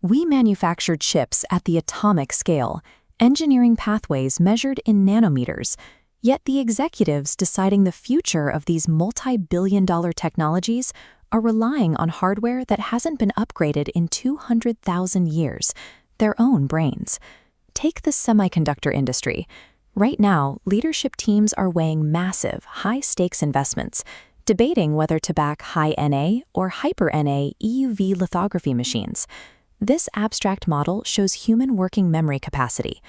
We manufacture chips at the atomic scale, engineering pathways measured in nanometers, yet the executives deciding the future of these multi-billion-dollar technologies are relying on hardware that hasn't been upgraded in 200,000 years, their own brains. Take the semiconductor industry. Right now, leadership teams are weighing massive, high-stakes investments, debating whether to back high-NA or hyper-NA EUV lithography machines. This abstract model shows human working memory capacity.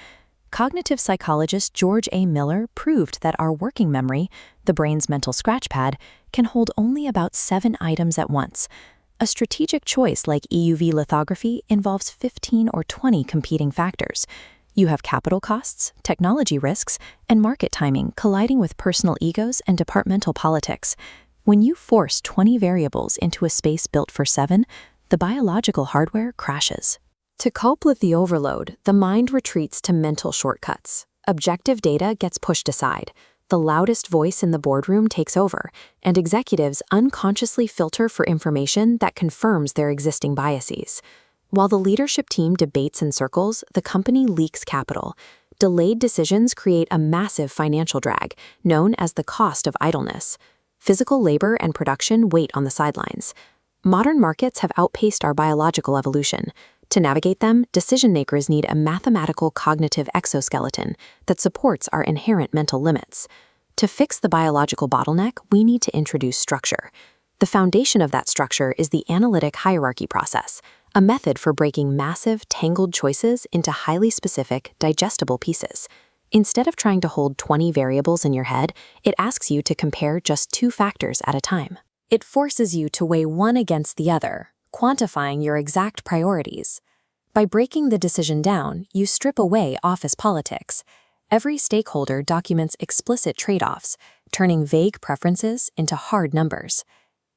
Cognitive psychologist George A. Miller proved that our working memory, the brain's mental scratchpad, can hold only about 7 items at once. A strategic choice like EUV lithography involves 15 or 20 competing factors. You have capital costs, technology risks, and market timing colliding with personal egos and departmental politics. When you force 20 variables into a space built for 7, the biological hardware crashes. To cope with the overload, the mind retreats to mental shortcuts. Objective data gets pushed aside. The loudest voice in the boardroom takes over, and executives unconsciously filter for information that confirms their existing biases. While the leadership team debates in circles, the company leaks capital. Delayed decisions create a massive financial drag, known as the cost of idleness. Physical labor and production wait on the sidelines. Modern markets have outpaced our biological evolution. To navigate them, decision-makers need a mathematical cognitive exoskeleton that supports our inherent mental limits. To fix the biological bottleneck, we need to introduce structure. The foundation of that structure is the analytic hierarchy process, a method for breaking massive, tangled choices into highly specific, digestible pieces. Instead of trying to hold 20 variables in your head, it asks you to compare just 2 factors at a time. It forces you to weigh one against the other, quantifying your exact priorities. By breaking the decision down, you strip away office politics. Every stakeholder documents explicit trade-offs, turning vague preferences into hard numbers.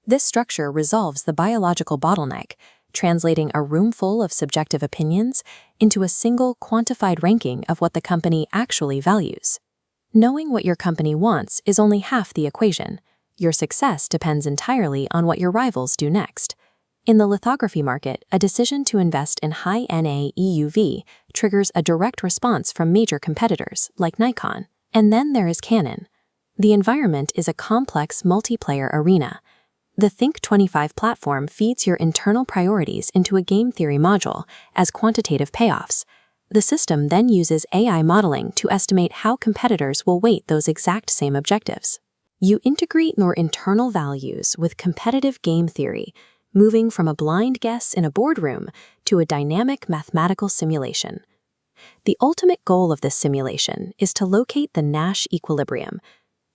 This structure resolves the biological bottleneck, translating a room full of subjective opinions into a single quantified ranking of what the company actually values. Knowing what your company wants is only half the equation. Your success depends entirely on what your rivals do next. In the lithography market, a decision to invest in high-NA EUV triggers a direct response from major competitors, like Nikon. And then there is Canon. The environment is a complex multiplayer arena. The THINK25 platform feeds your internal priorities into a game theory module as quantitative payoffs. The system then uses AI modeling to estimate how competitors will weight those exact same objectives. You integrate your internal values with competitive game theory, moving from a blind guess in a boardroom to a dynamic mathematical simulation. The ultimate goal of this simulation is to locate the Nash equilibrium.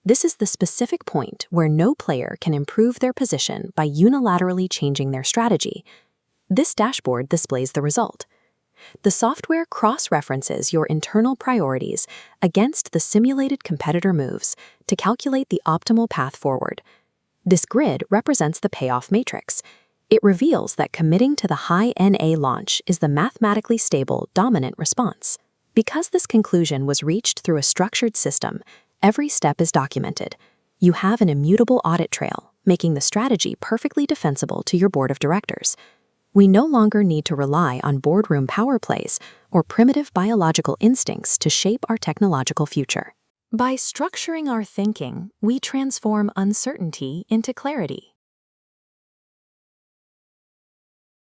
This is the specific point where no player can improve their position by unilaterally changing their strategy. This dashboard displays the result. The software cross-references your internal priorities against the simulated competitor moves to calculate the optimal path forward. This grid represents the payoff matrix. It reveals that committing to the high-NA launch is the mathematically stable, dominant response. Because this conclusion was reached through a structured system, every step is documented. You have an immutable audit trail, making the strategy perfectly defensible to your board of directors. We no longer need to rely on boardroom power plays or primitive biological instincts to shape our technological future. By structuring our thinking, we transform uncertainty into clarity.